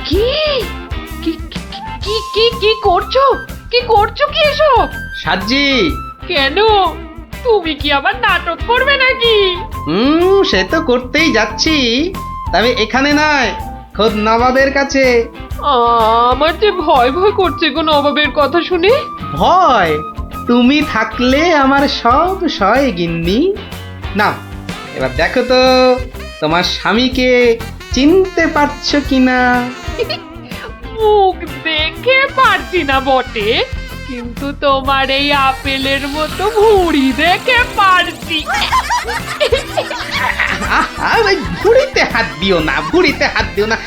কি কি কি কি কি করছো? কি করছো কি এসব? সাজি। কেন? তুমি কি আবার নাটক করবে নাকি? সে তো করতেই যাচ্ছি, তবে এখানে নয়, খোদ নবাবের কাছে। আমার যে ভয় ভয় করছে গো নবাবের কথা শুনে। ভয়? তুমি থাকলে আমার সব সয় গিন্নি। না, এবার দেখো তো তোমার স্বামীকে চিনতে পারছো কিনা। মুখ দেখে পারছি না বটে, কিন্তু তোমার এই আপেলের মতো ভুঁড়ি দেখে পারছি। ওই ভুড়িতে হাত দিও না, ভুড়িতে হাত দিও না।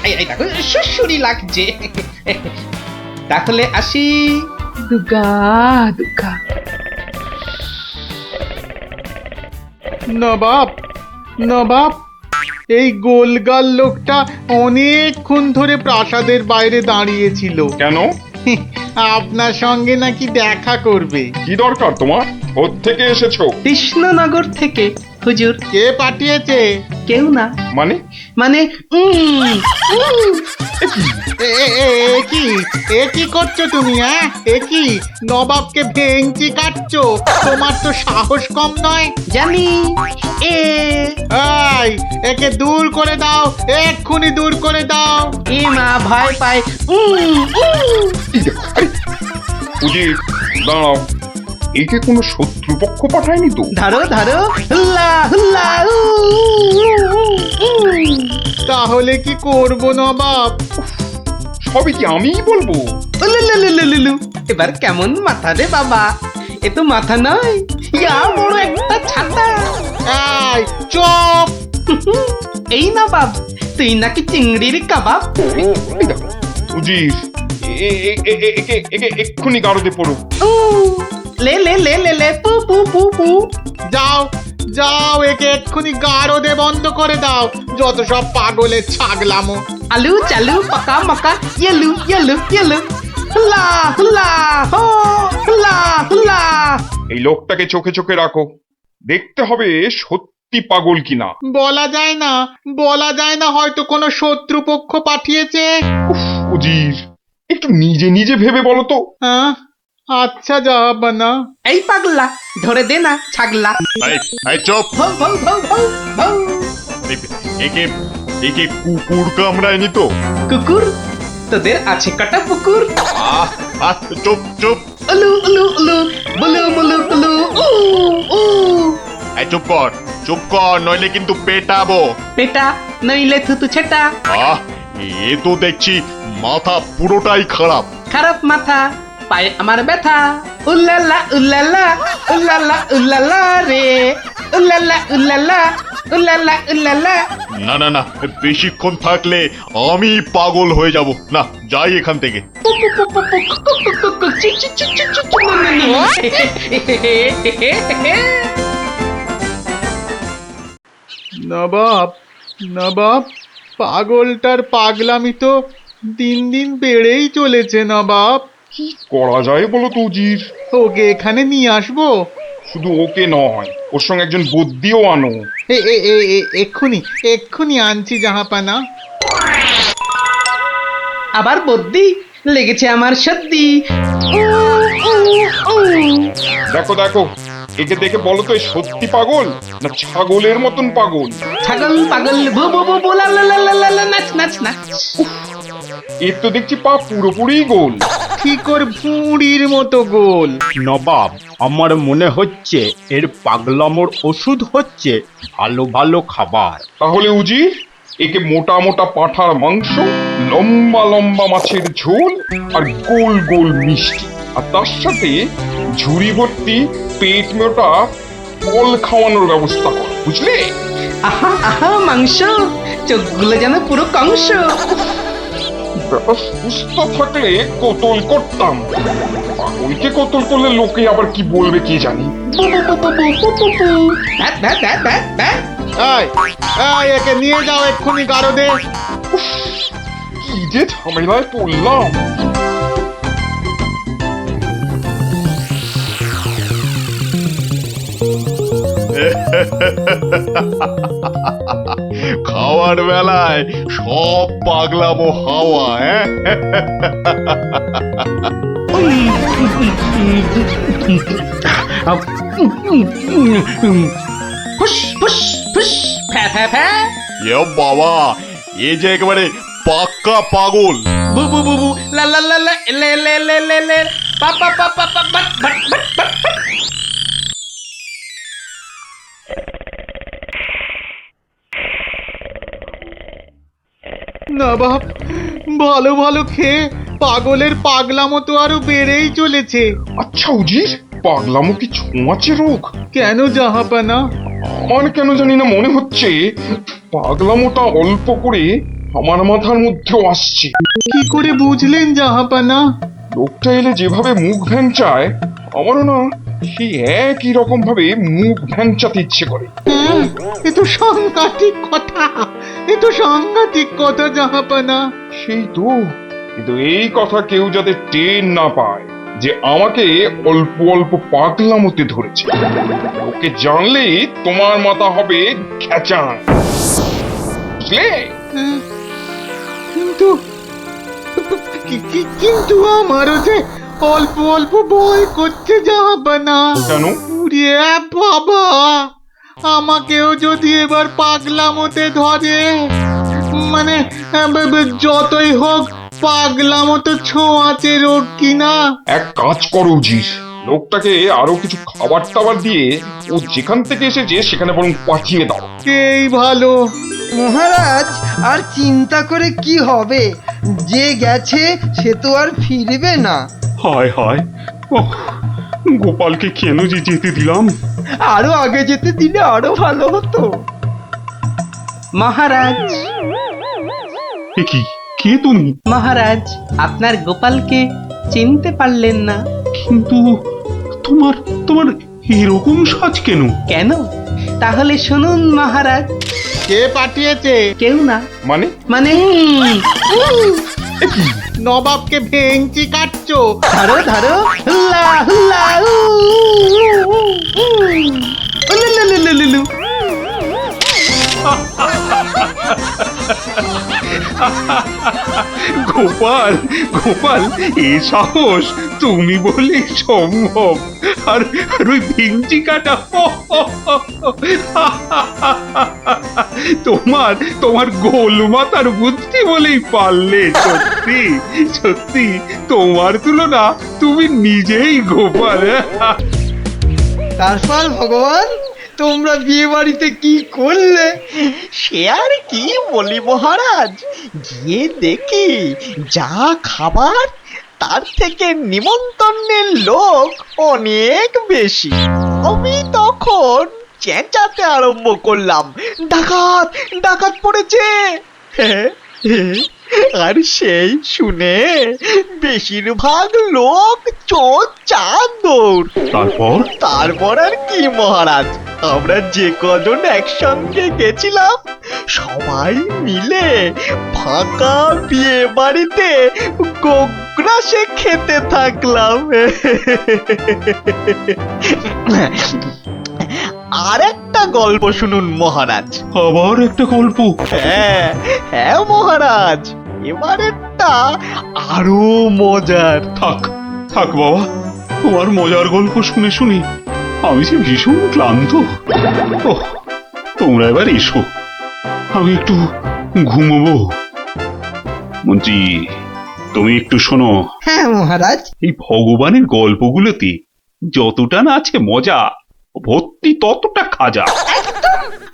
এই দেখো সুসুরি লাগছে। তাহলে আসি। দুগা দুগা। নবাব, নবাব, এই গোলগাল লোকটা অনেকক্ষণ ধরে প্রাসাদের বাইরে দাঁড়িয়েছিল। কেন? আপনার সঙ্গে নাকি দেখা করবে। কি দরকার তোমার? থেকে এসেছো? কৃষ্ণনগর থেকে হুজুর। কে পাঠিয়েছে? কেউ না। মানে? মানে এ কি করছো তুমি? হ্যাঁ, এ কি নবাবকে ভেঙচি কাটছো? তোমার তো সাহস কম নয়। জানি। এই, একে দূর করে দাও, এক্ষুনি দূর করে দাও। এ মা ভয় পায়। উজির, দাঁড়াও, একে কোনো শত্রুপক্ষ পাঠায়নি তো? ধরো ধরো, হুল্লা হুল্লা। তাহলে কি করব নবাব? সবই কি আমিই বলবো? উলুলুলুলুলু। এবার কেমন মাথা রে বাবা, এ তো মাথা নয়, ইয়া বড় একটা ছাতা। এই চুপ! এই না বাব, তুই নাকি চিংড়ির কাবাব। এই দেখো, উজির, একে এক্ষুনি গারদে পড়ো। উ, লে লে লে লে লে পু পু পু পু। যাও যাও, একে এক্ষুনি গারদে বন্ধ করে দাও। যত সব পাগলের ছাগলামো। আলু চালু পাকা মাকা ইয়েলু ইয়েলু ইয়েলু। হুল্লা হুল্লা হো, হুল্লা হুল্লা। এই লোকটাকে চোখে চোখে রাখো, দেখতে হবে সত্যি পাগল কিনা। বলা যায় না, বলা যায় না, হয়তো কোনো শত্রুপক্ষ পাঠিয়েছে। উজির, একটু নিজে নিজে ভেবে বলো তো। হ্যাঁ, আচ্ছা জাহাপানা। এই পাগলা, ধরে দে না ছাগলা। চুপ! ভৌ ভৌ ভৌ ভৌ ভৌ। একে একে কুকুর কামড়ায়নি তো? কুকুর? তোদের আছে কটা পুকুর? আহ আহ, চুপ চুপ! উলু উলু উলু, বুলু মুলু কুলু, উ উ। চুপ কর, নইলে কিন্তু পেটাবো। পেটা নইলে থুতু ছেটা। আহ, এ তো দেখছি মাথা পুরোটাই খারাপ। খারাপ মাথা, পায়ে আমার ব্যথা। উল্লালা উল্লালা, উল্লালা উল্লালা রে, উল্লালা উল্লালা, উল্লালা উল্লালা। না না না, বেশিক্ষণ থাকলে আমি পাগল হয়ে যাব। না, যাই এখান থেকে। পু পু পু পু পু, কু কু কু কু, চি চি চি চি চি চি, না, না, না। নবাব, নবাব, পাগলটার পাগলামি তো দিন দিন বেড়েই চলেছে নবাব। কি করা যায় বলো তো উজির? ওকে এখানে নিয়ে আসবো? শুধু ওকে নয়, ওর সঙ্গে একজন বদ্যিও আনো। এক্ষুনি এক্ষুনি আনছি জাহাপানা। আবার বদ্যি লেগেছে আমার সর্দি। দেখো দেখো, একে দেখে বলো তো, এ সত্যি পাগল না ছাগলের মতন পাগল? ছাগল পাগল ভু ভু ভু ভু, লা লা লা লা লা লা, নাচ নাচ নাচ। এর তো দেখছি পা পুরোপুরি গোল। ঠিক ওর ভুঁড়ির মতো গোল। নবাব, আমার মনে হচ্ছে এর পাগলামোর ওষুধ হচ্ছে ভালো ভালো খাবার। তাহলে উজির, একে মোটা মোটা পাঁঠার মাংস, লম্বা লম্বা মাছের ঝোল, আর গোল গোল মিষ্টি, আর তার সাথে ঝুড়ি ভর্তি পেট মোটা ফল খাওয়ানোর ব্যবস্থা করো, বুঝলে? আহা আহা মাংস, চোখগুলো যেন পুরো কংস। ব্যাপার সুস্থ থাকলে কতল করতাম, পাগলকে কতল করলে লোকে আবার কি বলবে কে জানি। বু বু বু বু বু বু বু। Bat bat bat bat bat. এই একে নিয়ে যাও এক্ষুনি গারদে। কি যে ঝামেলায় পড়লাম। খাওয়ার বেলায় সব পাগলামো হাওয়া, হ্যাঁ? ফুস ফুস ফুস ফ্যা ফ্যা ফ্যা এ বাবা, এ যে একেবারে পাক্কা পাগল। বু বু বু বু লা লা লা লা লে লে লে লে লে পা পা পা পা পা বাট বাট বাট বাট বাট। নবাব, ভালো ভালো খেয়ে পাগলের পাগলামো তো আরো বেড়েই চলেছে। আচ্ছা উজির, পাগলামো কি ছোঁয়াচে রোগ? কেন জাহাপানা? আমার কেন জানি না মনে হচ্ছে পাগলামোটা অল্প করে আমার মাথার মধ্যেও আসছে। কি করে বুঝলেন জাহাপানা? লোকটা এলে যেভাবে মুখ ভ্যাংচায়, আমারও না সেই একই রকম ভাবে মুখ ভ্যাংচাতে ইচ্ছে করে। হ্যাঁ, এ তো সাংঘাতিক কথা, এ তো সাংঘাতিক কথা জাহাপানা। সেই তো, কিন্তু এই কথা কেউ যাতে টের না পায় যে আমাকে অল্প অল্প পাগলামোতে ধরেছে। ওকে জানলেই তোমার মাথা হবে খেচান, বুঝলে? হ্যাঁ, কিন্তু কিন্তু আমারও যে অল্প অল্প ভয় করছে জাহাপানা। কেন? উড়িয়ে বাবা, আমাকেও যদি এবার পাগলামোতে ধরে, মানে যতই হোক পাগলামো তো ছোঁয়াচে রোগ কিনা। এক কাজ করো উজির, লোকটাকে আরো কিছু খাবার টাবার দিয়ে ও যেখান থেকে এসেছে সেখানে বরং পাঠিয়ে দাও। এই ভালো। মহারাজ, আর চিন্তা করে কি হবে? যে গেছে সে তো আর ফিরবে না। হায় হায়, ওহ, গোপালকে কেন যে যেতে দিলাম? আরো আগে যেতে দিলে আরো ভালো হতো। মহারাজ, এ কি, কে তুমি? মহারাজ, আপনার গোপালকে চিনতে পারলেন না? কিন্তু তোমার তোমার এরকম সাজ কেন? কেন? তাহলে শুনুন মহারাজ। কে পাঠিয়েছে? কেউ না। মানে? মানে নবাবকে ভেঙচি কাটছো? ধরো ধরো, হুল্লা হুল্লা উ, উ, উ, উ। উলুলুলুলুলু। গোপাল, গোপাল, এ সাহস তুমি বলে সম্ভব? আর আর ওই ভিঞ্চি কাটা, তোমার তোমার গোল মাথার বুদ্ধি বলেই পারলে। সত্যি সত্যি, তোমার তুলনা তুমি নিজেই গোপাল। তারপর ভগবান, তোমরা বিয়ে বাড়িতে কি করলে? সে আর কি বলি মহারাজ, গিয়ে দেখি যা খাবার তার থেকে নিমন্ত্রণের লোক অনেক বেশি। আমি তখন চেঁচাতে আরম্ভ করলাম, ডাকাত ডাকাত পড়েছে। আর সেই শুনে বেশিরভাগ লোক চোর চাঁদর। তারপর আর কি মহারাজ, আমরা যে কজন একসঙ্গে গেছিলাম সবাই মিলে ফাঁকা বিয়ে বাড়িতে গোগ্রাসে খেতে থাকলাম। আর একটা গল্প শুনুন মহারাজ। আবার একটা গল্প? হ্যাঁ হ্যাঁ মহারাজ, এবারেরটা আরো মজার। থাক থাক বাবা, তোমার মজার গল্প শুনে শুনে আমি যে ভীষণ ক্লান্ত। ওহ, তোমরা এবার এসো, আমি একটু ঘুমোবো। মন্ত্রী, তুমি একটু শোনো। হ্যাঁ মহারাজ। এই ভগবানের গল্পগুলোতে যতটা না আছে মজা, ভর্তি ততটা খাজা।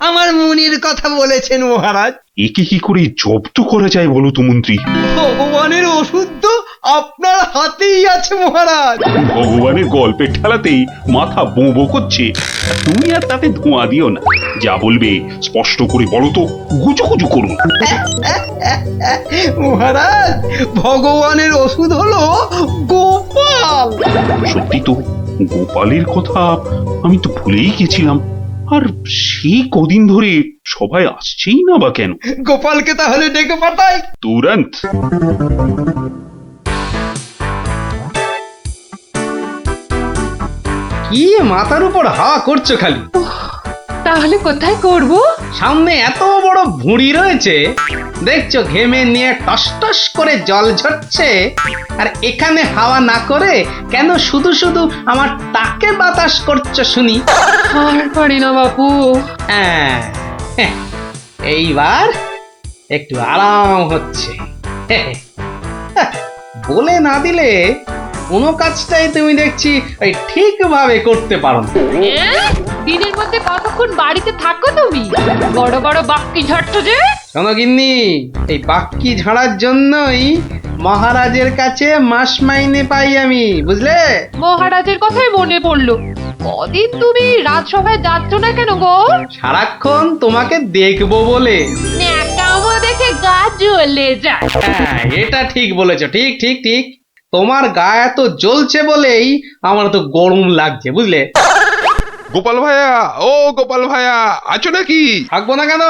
আমার মনের কথা বলেছেন মহারাজ। একে কি করে জব্দ করা যায় বলো তো মন্ত্রী? ভগবানের ওষুধ তো আপনার হাতেই আছে মহারাজ। ভগবানের গল্পের ঠেলাতেই মাথা বোঁ করছে, আর তুমি আর তাতে ধোঁয়া দিও না। যা বলবে স্পষ্ট করে বলো তো, গুজুগুজু করুন। মহারাজ, ভগবানের ওষুধ হলো গোপাল। সত্যি তো, গোপালের কথা আমি তো ভুলেই গেছিলাম। আর সেই কদিন ধরে সবাই আসছেই না বা কেন? গোপালকে তাহলে ডেকে পাঠাই। তুরন্ত। কি মাথার উপর হা করছো খালি? তাহলে কোথায় করব? সামনে এত বড় ভুঁড়ি রয়েছে, দেখছো ঘেমে নিয়ে টস টস করে জল ঝরছে, আর এখানে হাওয়া না করে কেন শুধু শুধু আমার টাকে বাতাস করছো শুনি? আর পারি না বাপু। হ্যাঁ, এইবার একটু আরাম হচ্ছে। বলে না দিলে কোনো কাজটাই তুমি দেখছি ওই ঠিকভাবে করতে পারো না। দিনের মধ্যে কতক্ষণ বাড়িতে থাকো তুমি? বড় বড় বাক্কি ঝাড়ছো যে। শোনো গিন্নি, এই বাক্কি ঝাড়ার জন্যই মহারাজের কাছে মাস মাইনে পাই আমি, বুঝলে? মহারাজের কথাই মনে পড়লো। কদিন তুমি রাজসভায় যাচ্ছ না কেন গো? সারাক্ষণ তোমাকে দেখবো বলে। ন্যাকামো দেখে গা জ্বলে যায়। হ্যাঁ, এটা ঠিক বলেছো, ঠিক ঠিক ঠিক। তোমার গা এত জ্বলছে বলেই আমার তো গরম লাগছে, বুঝলে? গোপাল ভাইয়া, ও গোপাল ভাইয়া, আছো নাকি? থাকবো না কেন?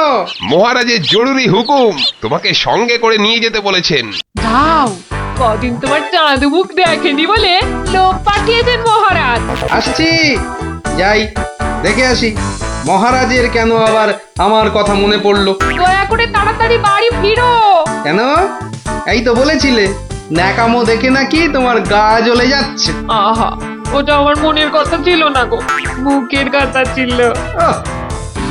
মহারাজের জরুরি হুকুম, তোমাকে সঙ্গে করে নিয়ে যেতে বলেছেন। যাও, কদিন তোমার চাঁদ মুখ দেখেনি বলে লোক পাঠিয়েছেন মহারাজ। আসছি, যাই দেখে আসি মহারাজের কেন আবার আমার কথা মনে পড়লো। দয়া করে তাড়াতাড়ি বাড়ি ফিরো। কেন? এই তো বলেছিলে ন্যাকামো দেখে নাকি তোমার গা জ্বলে যাচ্ছে। আহা, ওটা আমার মনের কথা ছিল না গো, মুখের কথা ছিল। ওহ,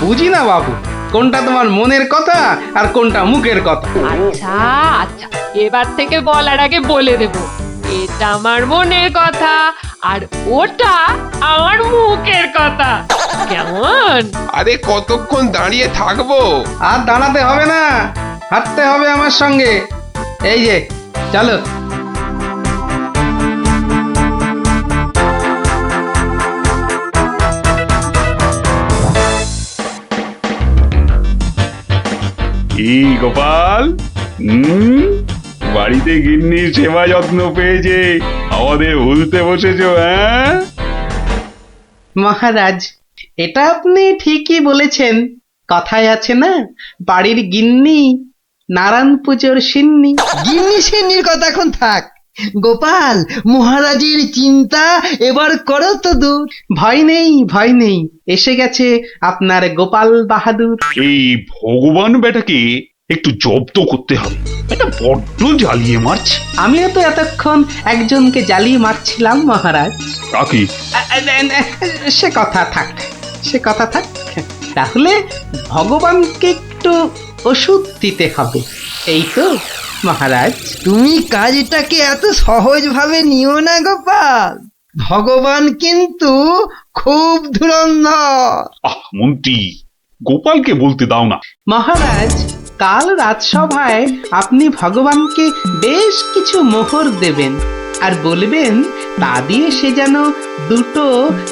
বুঝি না বাবু, কোনটা তোমার মনের কথা আর কোনটা মুখের কথা। আচ্ছা আচ্ছা, এবার থেকে বলার আগে বলে দেব, এটা আমার মনের কথা আর ওটা আমার মুখের কথা। কেমন? আরে কতক্ষণ দাঁড়িয়ে থাকবো? আর দাঁড়াতে হবে না, হাঁটতে হবে আমার সঙ্গে। এই যে চলো। কি গোপাল, বাড়িতে গিন্নির সেবা যত্ন পেয়েছে আমাদের ভুলতে বসেছো? হ্যাঁ মহারাজ, এটা আপনি ঠিকই বলেছেন। কথায় আছে না, বাড়ির গিন্নি নারায়ণ পুজোর সিন্নি। গিন্নি সিন্নির কথা এখন থাক। গোপাল, মহারাজের চিন্তা এবার করো তো দূর। ভয় নেই, ভয় নেই, এসে গেছে আপনার গোপাল বাহাদুর। এই ভগবান বেটাকে একটু জব্দ করতে হবে, এটা বড্ড জ্বালিয়ে মারছে। আমিও তো এতক্ষণ একজনকে জ্বালিয়ে মারছিলাম মহারাজ। কাকে? সে কথা থাক, সে কথা থাক। তাহলে ভগবানকে একটু ওষুধ দিতে হবে, এই তো মহারাজ। তুমি কাজটাকে এত সহজভাবে নিও না গোপাল, ভগবান কিন্তু খুব ধুরন্ধর। মন্ত্রী, গোপালকে বলতে দাও না। মহারাজ, কাল রাজসভায় আপনি ভগবানকে বেশ কিছু মোহর দেবেন আর বলবেন তা দিয়ে সে যেন দুটো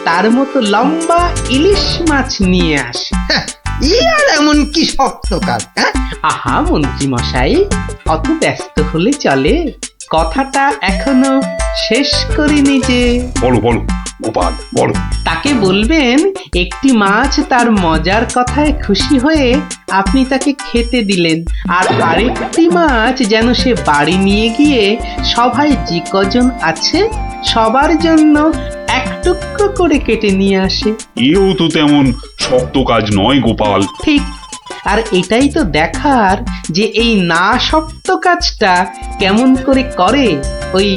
তার মতো লম্বা ইলিশ মাছ নিয়ে আসে। ই আর এমন কি শক্ত কাজ? হ্যাঁ, আহা মন্ত্রী মশাই, অত ব্যস্ত হলে চলে? কথাটা এখনো শেষ করিনি যে। বলো বলো গোপাল, বলো। তাকে বলবেন একটি মাছ তার মজার কথায় খুশি হয়ে আপনি তাকে খেতে দিলেন, আর আরেকটি মাছ যেন সে বাড়ি নিয়ে গিয়ে সবাই যে কজন আছে সবার জন্য এক টুকরো করে কেটে নিয়ে আসে। এও তো তেমন শক্ত কাজ নয় গোপাল। ঠিক, আর এটাই তো দেখার যে এই না শক্ত কাজটা কেমন করে করে ওই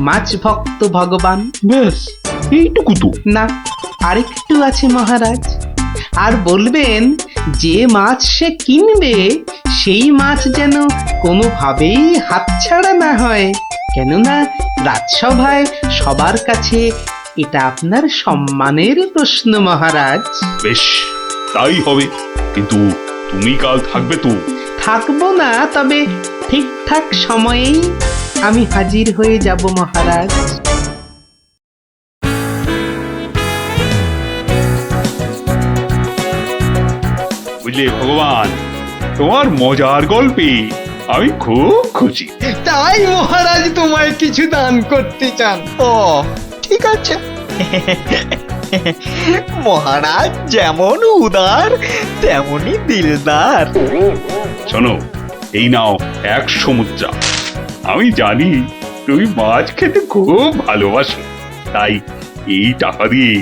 মাছ ভক্ত ভগবান। ব্যাস এইটুকু তো? না, আরেকটু আছে মহারাজ। আর বলবেন যে মাছ সে কিনবে সেই মাছ যেন কোনোভাবেই হাতছাড়া না হয়, কেননা রাজসভায় সবার কাছে এটা আপনার সম্মানের প্রশ্ন মহারাজ। বেশ, তাই হবে, কিন্তু তুমি কাল থাকবে তো? থাকবো না, তবে ঠিকঠাক সময়েই আমি হাজির হয়ে যাব মহারাজ। বুঝলে ভগবান, তোমার মজার গল্পে আমি খুব খুশি। তাই মহারাজ তোমায় কিছু দান করতে চান। ও ঠিক আছে। মহারাজ যেমন উদার তেমনি দিলদার। শোনো, এই নাও 100 মুদ্রা। আমি জানি তুমি মাছ খেতে খুব ভালোবাসো, তাই এই টাকা দিয়ে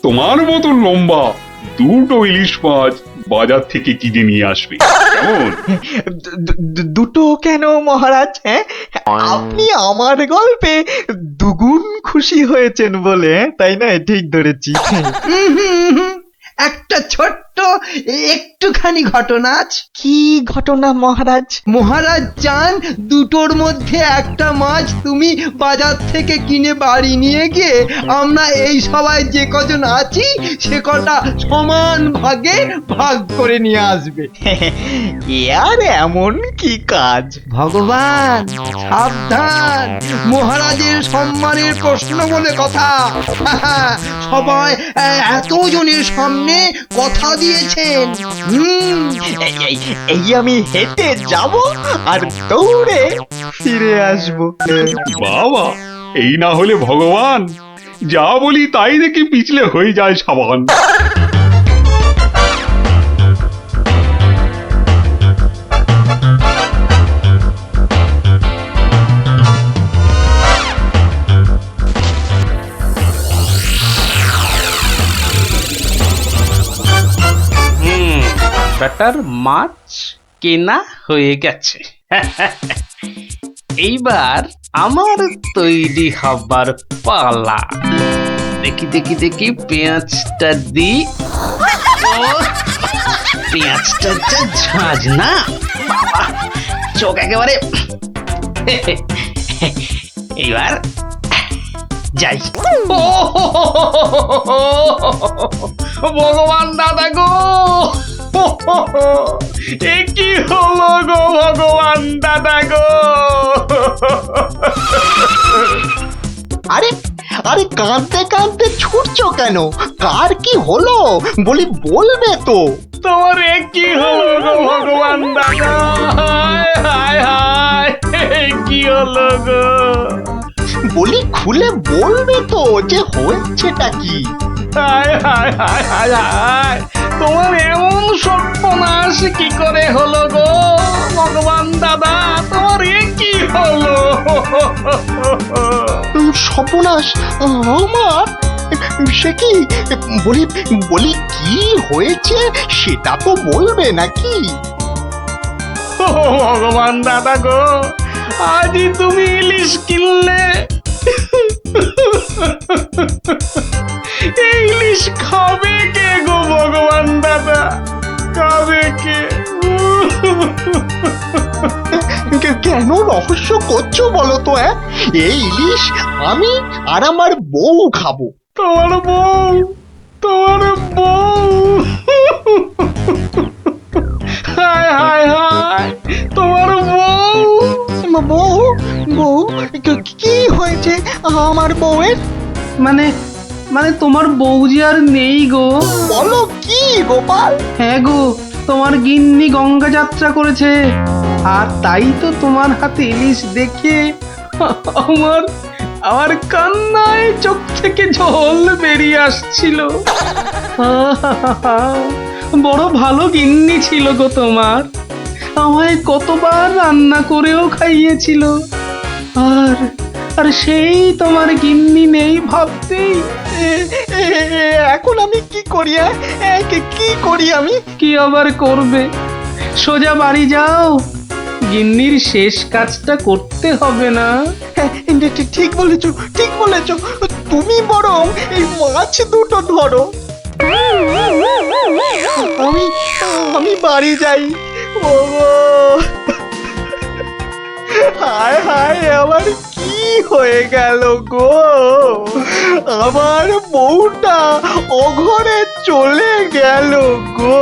তোমার মতো লম্বা দুটো ইলিশ মাছ বাজার থেকে কিনে নিয়ে আসবে কেমন? দুটো কেন মহারাজ? হ্যাঁ, আপনি আমার গল্পে দুগুণ খুশি হয়েছেন বলে, তাই না? ঠিক ধরেছি। একটা ছোট্ট একটুখানি ঘটনা আছে। কি ঘটনা মহারাজ? মহারাজ চান দুটোর মধ্যে একটা মাছ তুমি বাজার থেকে কিনে বাড়ি নিয়ে গিয়ে আমরা এই সবাই যে কজন আছি সে কটা সমান ভাগে ভাগ করে নিয়ে আসবে। আর এমন কি কাজ? ভগবান সাবধান, মহারাজের সম্মানের প্রশ্ন বলে কথা। সবাই এতজনের সামনে কথা দিয়েছেন। এই আমি হেঁটে যাব আর দৌড়ে ফিরে আসবো। বাবা, এই না হলে ভগবান, যা বলি তাই দেখি পিছলে হয়ে যায় সাবান। বেটার মাছ কেনা হয়ে গেছে। এইবার আমার তৈরি হবার পালা। দেখি দেখি দেখি পেঁয়াজটা দি। পেঁয়াজটা যা ঝাঁজ না বাবা, চোখ একেবারে। এইবার যাই। ভগবান দাদা গো, এ কি হলো গো ভগবান দাদা গো। আরে আরে কাঁদতে কাঁদতে ছুটছো কেন? কার কি হলো বলি, বলবে তো। তোমার এ কি হলো গো ভগবান দাদা? হায় হায়, কি হলো গো? বলি খুলে বলবে তো যে হয়েছেটা কি? হায় হায় হায় হায় হায়, তোমার এমন সর্বনাশ কি করে হলো গো ভগবান দাদা? তোমার এ কি হলো? সর্বনাশ আমার? সে কি? বলি বলি কি হয়েছে সেটা তো বলবে নাকি? ও ভগবান দাদা গো, আজই তুমি ইলিশ কিনলে। এই ইলিশ খাবে কে গো ভগবান দাদা? খাবে কে? কেন রহস্য করছো বলো তো? এই ইলিশ আমি আর আমার বউ খাবো। তোমার বউ? তোমার বউ? হায় হায় হায়, তোমার বউ? বউ? বউ? কি হয়েছে আমার বউয়ের? মানে মানে তোমার বউ যে আর নেই গো। বলো কি গোপাল? হ্যাঁ গো, তোমার গিন্নি গঙ্গা যাত্রা করেছে, আর তাই তো তোমার হাতে ইলিশ দেখে আমার আমার কান্নায় চোখ থেকে জল বেরিয়ে আসছিল। বড় ভালো গিন্নি ছিল গো তোমার, আমায় কতবার রান্না করেও খাইয়েছিল। আর আর সেই তোমার গিন্নি নেই ভাবতেই এখন আমি কি করি? কি করি আমি? কি আবার করবে, সোজা বাড়ি যাও, গিন্নির শেষ কাজটা করতে হবে না? ঠিক বলেছো, ঠিক বলেছো। তুমি বরং এই মাছ দুটো ধরো, আমি আমি বাড়ি যাই। ওগো, হায় হায়, আমার কি হয়ে গেল গো? আমার বউটা অঘরে চলে গেল গো।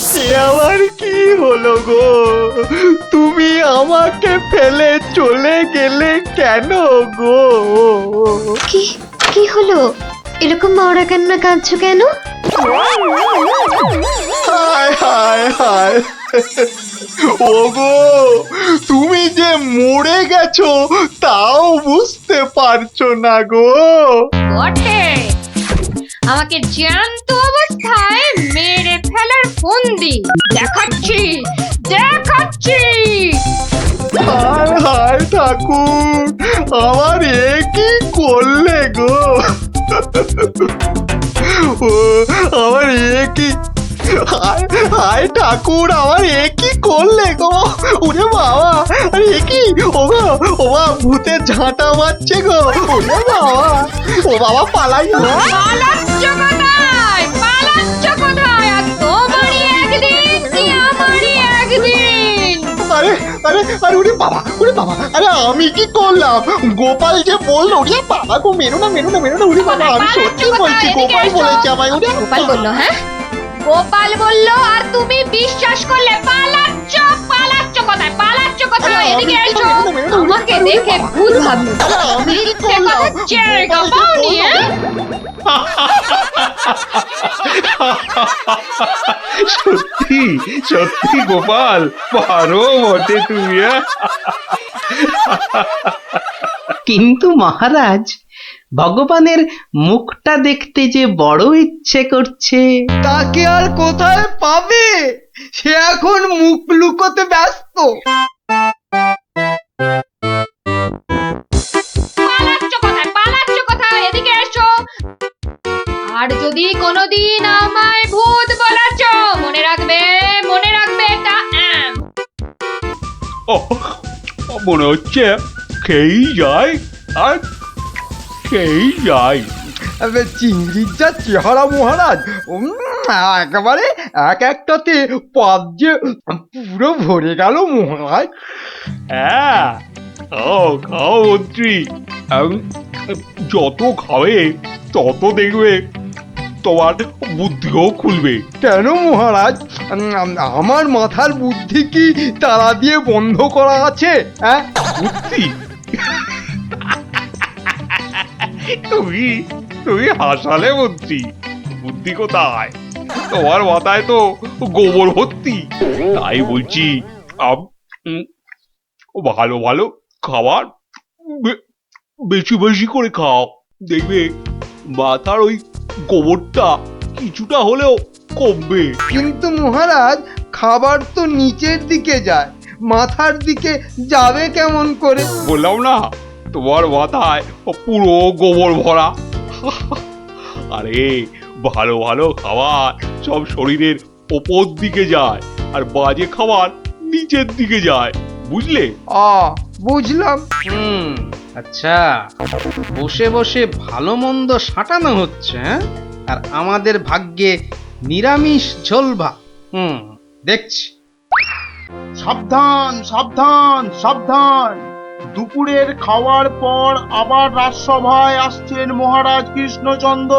সে আবার কি হলো গো? তুমি আমাকে ফেলে চলে গেলে কেন গো? কি কি হলো? এরকম মরা কান্না কাঁদছো কেন? হায় হায় হায়, ওগো, তুমি যে মরে গেছো তাও বুঝতে পারছো না গো। বটে, আমাকে জ্যান্ত অবস্থায় মেরে ফেলার ফন্দি দেখাচ্ছি দেখাচ্ছি। হায় হায় ঠাকুর, আমার এ কি করলে গো? ও আমার এ কি, হায় হায় ঠাকুর, আমার এ কি করলে গো? ওরে বাবা, আরে এ কি, ও বাবা ভূতের ঝাঁটা মারছে গো, ওরে বাবা, ও বাবা পালাই না। পালাচ্ছ কোথায়? পালাচ্ছ কোথায়? আর তোমারই একদিন কি আমারই একদিন? আরে আরে আরে ওরে বাবা, ওরে বাবা, আরে আমি কি করলাম? গোপাল যে বললো, ওরে বাবা গো, মেরো না মেরো না মেরো না, ওরে বাবা, আমি সত্যি বলছি, গোপাল বলেছে আমায়। ওরে গোপাল বললো, হ্যাঁ? গোপাল বলল আর তুমি বিশ্বাস করলে? পালাচ্ছ পালাচ্ছ কোথায়? পালাচ্ছ কোথায়? এদিকে এসো। আমাকে দেখে ভূত ভাবলো। আরে আমি কি মিথ্যে করলাম? কথা জায়গা পাওনি, হ্যাঁ? সত্যি সত্যি গোপাল, পারো বটে তুমি। কিন্তু মহারাজ, ভগবানের মুখটা দেখতে যে বড় ইচ্ছে করছে। তাকে আর কোথায় পাবে? সে এখন মুখ লুকোতে ব্যস্ত। পালাচ্ছ কোথায়? পালাচ্ছ কোথায়? এদিকে এসো। আর যদি কোনোদিন আমায় ভূত বলেছ, মনে রাখবে, মনে রাখবে এটা। মনে হচ্ছে খেয়েই যায় আর খেয়েই যায়। আবে, চিংড়ির যা চেহারা মহারাজ, একেবারে এক একটাতে পাত যে পুরো ভরে গেল মহারাজ। হ্যাঁ, খাও খাও মন্ত্রী, যত খাবে তত দেখবে তোমার বুদ্ধিও খুলবে। কেন মহারাজ? আমার মাথার বুদ্ধি কি তালা দিয়ে বন্ধ করা আছে? হ্যাঁ, বুদ্ধি? তুমি তুমি হাসালে মন্ত্রী, বুদ্ধি কোথায়? তোমার মাথায় তো গোবর ভর্তি। তাই বলছি, ভালো ভালো খাবার বেশি বেশি করে খাও, দেখবে মাথার ওই গোবরটা কিছুটা হলেও কমবে। কিন্তু মহারাজ, খাবার তো নিচের দিকে যায়, মাথার দিকে যাবে কেমন করে? বললাম না, তোমার মাথায় পুরো গোবর ভরা। আরে ভালো ভালো খাবার সব শরীরের ওপর দিকে যায়, আর বাজে খাবার নিচের দিকে যায়, বুঝলে? বুঝলাম। আচ্ছা, বসে বসে ভালো মন্দ সাঁটানো হচ্ছে, হ্যাঁ? আর আমাদের ভাগ্যে নিরামিষ ঝোল ভাত। দেখছি। সাবধান সাবধান সাবধান, দুপুরের খাওয়ার পর আবার রাজসভায় আসছেন মহারাজ কৃষ্ণচন্দ্র।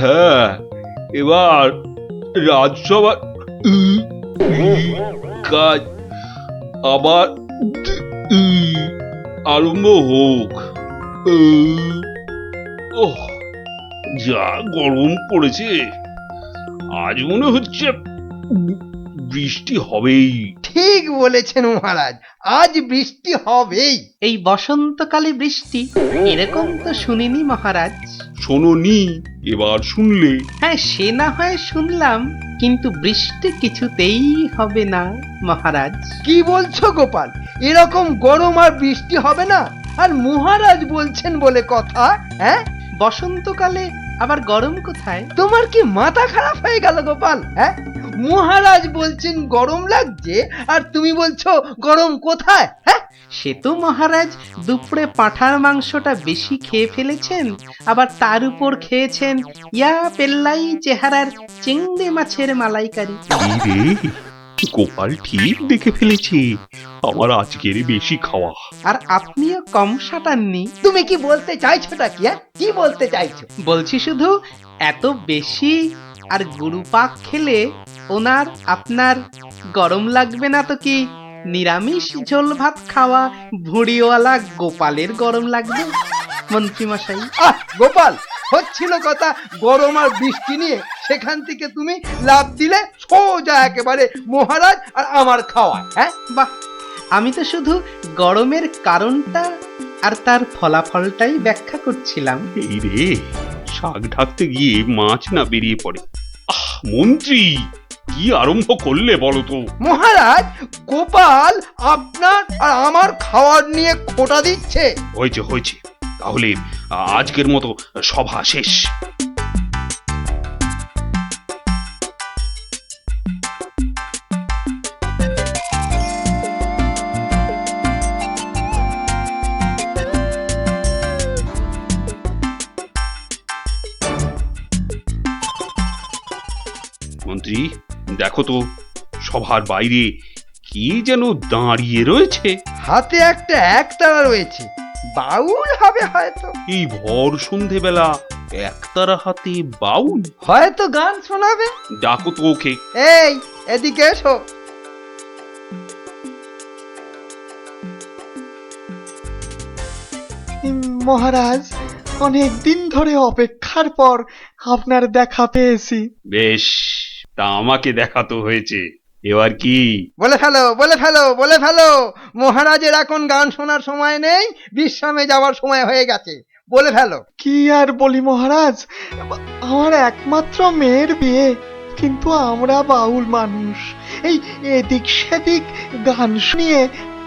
হ্যাঁ, এবার রাজসভা কাজ আবার আরম্ভ হোক। ওহ, যা গরম পড়েছে, আজ মনে হচ্ছে বৃষ্টি হবেই। ঠিক বলেছেন মহারাজ, আজ বৃষ্টি হবেই। এই বসন্তকালে বৃষ্টি, এরকম তো শুনিনি মহারাজ। শোনোনি, এবার শুনলে। হ্যাঁ, সে না হয় শুনলাম, কিন্তু বৃষ্টি কিছুতেই হবে না মহারাজ। কি বলছো গোপাল? এরকম গরম আর বৃষ্টি হবে না? আর মহারাজ বলছেন বলে কথা, হ্যাঁ? বসন্তকালে আবার গরম কোথায়? তোমার কি মাথা খারাপ হয়ে গেল গোপাল? হ্যাঁ, মহারাজ বলছেন গরম লাগছে, আর তুমি বলছো গরম কোথায়? হ্যাঁ, সে তো মহারাজ দুপুরে পাঁঠার মাংসটা বেশি খেয়ে ফেলেছেন, আবার তার উপর খেয়েছেন ইয়া পেল্লাই চেহারার চিংড়ি মাছের মালাইকারি। রে, গোপাল ঠিক দেখে ফেলেছে আমার আজকের বেশি খাওয়া। আর আপনিও কম সাটাননি। তুমি কি বলতে চাইছোটা কি? হ্যাঁ, কি বলতে চাইছো? বলছি শুধু, এত বেশি আর গুরুপাক খেলে ওনার আপনার গরম লাগবে না তো কি নিরামিষ ঝোল ভাত খাওয়া ভুড়িওয়ালা গোপালের গরম লাগবে মন্ত্রী মশাই? গোপাল, হচ্ছিল কথা গরম আর বৃষ্টি নিয়ে, সেখান থেকে তুমি লাভ দিলে সোজা একেবারে মহারাজ আর আমার খাওয়া। হ্যাঁ, বাহ, আমি তো শুধু গরমের কারণটা আর তার ফলাফলটাই ব্যাখ্যা করছিলাম। এই রে, শাক ঢাকতে গিয়ে মাছ না বেরিয়ে পড়ে। মন্ত্রী, কি আরম্ভ করলে বলো তো? মহারাজ, গোপাল আপনার আর আমার খাওয়ার নিয়ে খোঁটা দিচ্ছে। হয়েছে হয়েছে, তাহলে আজকের মতো সভা শেষ। মন্ত্রী, দেখো তো সভার বাইরে কি যেন দাঁড়িয়ে রয়েছে। হাতে একটা একতারা রয়েছে, বাউল হবে হয়তো। এই ভর সন্ধেবেলা একতারা হাতে বাউল? হয়তো গান শোনাবে। ডাকো তো ওকে। এই, এদিকে এসো। মহারাজ, অনেক দিন ধরে অপেক্ষার পর আপনার দেখা পেয়েছি। বেশ, তা আমাকে দেখাতো হয়েছে, এবার কি? বলে ফেলো, বলে ফেলো, বলে ফেলো। মহারাজের এখন গান শোনার সময় নেই, বিশ্রামে যাওয়ার সময় হয়ে গেছে। বলে ফেলো। কি আর বলি মহারাজ, আমার একমাত্র মেয়ের বিয়ে, কিন্তু আমরা বাউল মানুষ, এই এদিক সেদিক গান শুনিয়ে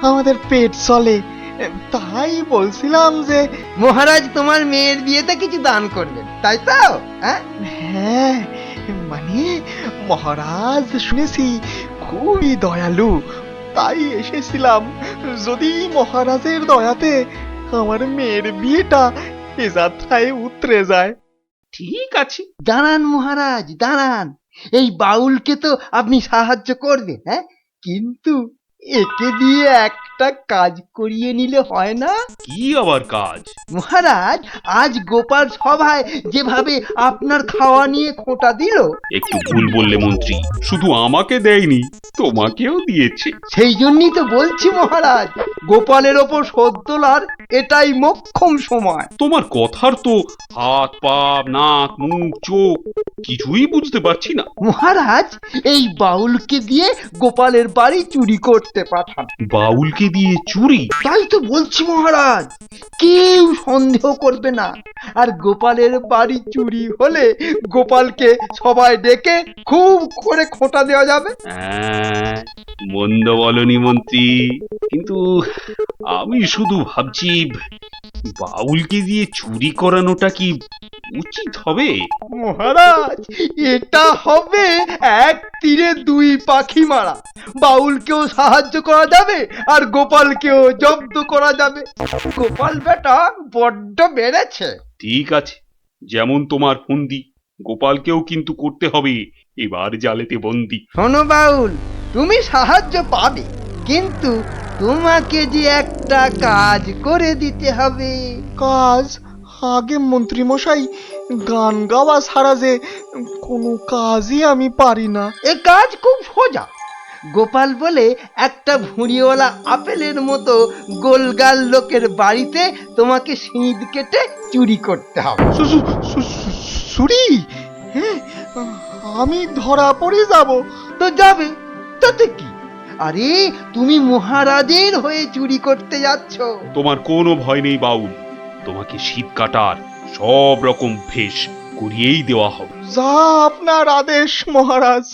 আমাদের পেট চলে। তাই বলছিলাম যে মহারাজ তোমার মেয়ের বিয়েতে কিছু দান করবেন, তাই তো? হ্যাঁ, মানে মহারাজ শুনেছি খুবই দয়ালু, তাই এসেছিলাম। যদি মহারাজের দয়াতে আমার মেয়ের বিয়েটা এ যাত্রায় উতরে যায়। ঠিক আছে। দাঁড়ান মহারাজ, দাঁড়ান। এই বাউলকে তো আপনি সাহায্য করবেন, হ্যাঁ, কিন্তু একে দিয়ে একটা কাজ করিয়ে নিলে হয় না? কি আবার কাজ? মহারাজ, আজ গোপাল সভায় যেভাবে আপনার খাওয়া নিয়ে খোঁটা দিল। একটু ভুল বললে মন্ত্রী, শুধু আমাকে দেয়নি, তোমাকেও দিয়েছে। সেই জন্যই তো বলছি মহারাজ, গোপালের ওপর শোধ তোলার এটাই মোক্ষম সময়। তোমার কথার তো হাত পা নাক মুখ চোখ কিছুই বুঝতে পারছি না। মহারাজ, এই বাউলকে দিয়ে গোপালের বাড়ি চুরি করতে পাঠান। বাউলকে দিয়ে চুরি? তাই তো বলছি মহারাজ, কেউ সন্দেহ করবে না। আর গোপালের বাড়ি চুরি হলে গোপালকে সবাই ডেকে খুব করে খোঁটা দেওয়া যাবে। হ্যাঁ, মন্দ বলনি মন্ত্রী, কিন্তু আমি শুধু ভাবছি বাউলকে দিয়ে চুরি করানোটা কি উচিত হবে? মহারাজ, এটা হবে এক তীরে দুই পাখি মারা। বাউলকেও সাহায্য করা যাবে আর গোপালকেও জব্দ করা যাবে। গোপাল বেটা বড্ড বেড়েছে। ঠিক আছে, যেমন তোমার ফন্দি, গোপালকেও কিন্তু করতে হবে এবার জালেতে বন্দি। শোনো বাউল, তুমি সাহায্য পাবে, কিন্তু তোমাকে যে একটা কাজ করে দিতে হবে। কাজ? আগে মন্ত্রী মশাই, গান গাওয়া ছাড়া যে কোনো কাজই আমি পারি না। এ কাজ খুব সোজা। গোপাল বলে একটা ভুঁড়িওয়ালা আপেলের মতো গোলগাল লোকের বাড়িতে তোমাকে সিঁধ কেটে চুরি করতে হবে। চুরি? হ্যাঁ, আমি ধরা পড়ে যাব তো যাবে, তাতে কি? আরে, তুমি মহারাজের হয়ে চুরি করতে যাচ্ছ। তোমার কোনো ভয় নেই বাউল, তোমাকে শীত কাটার সব রকম ভেষ করিয়েই দেওয়া হবে। যা আপনার আদেশ মহারাজ।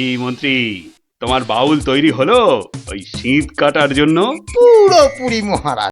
এই মন্ত্রী, তোমার বাউল তৈরি হলো ওই শীত কাটার জন্য? পুরোপুরি মহারাজ।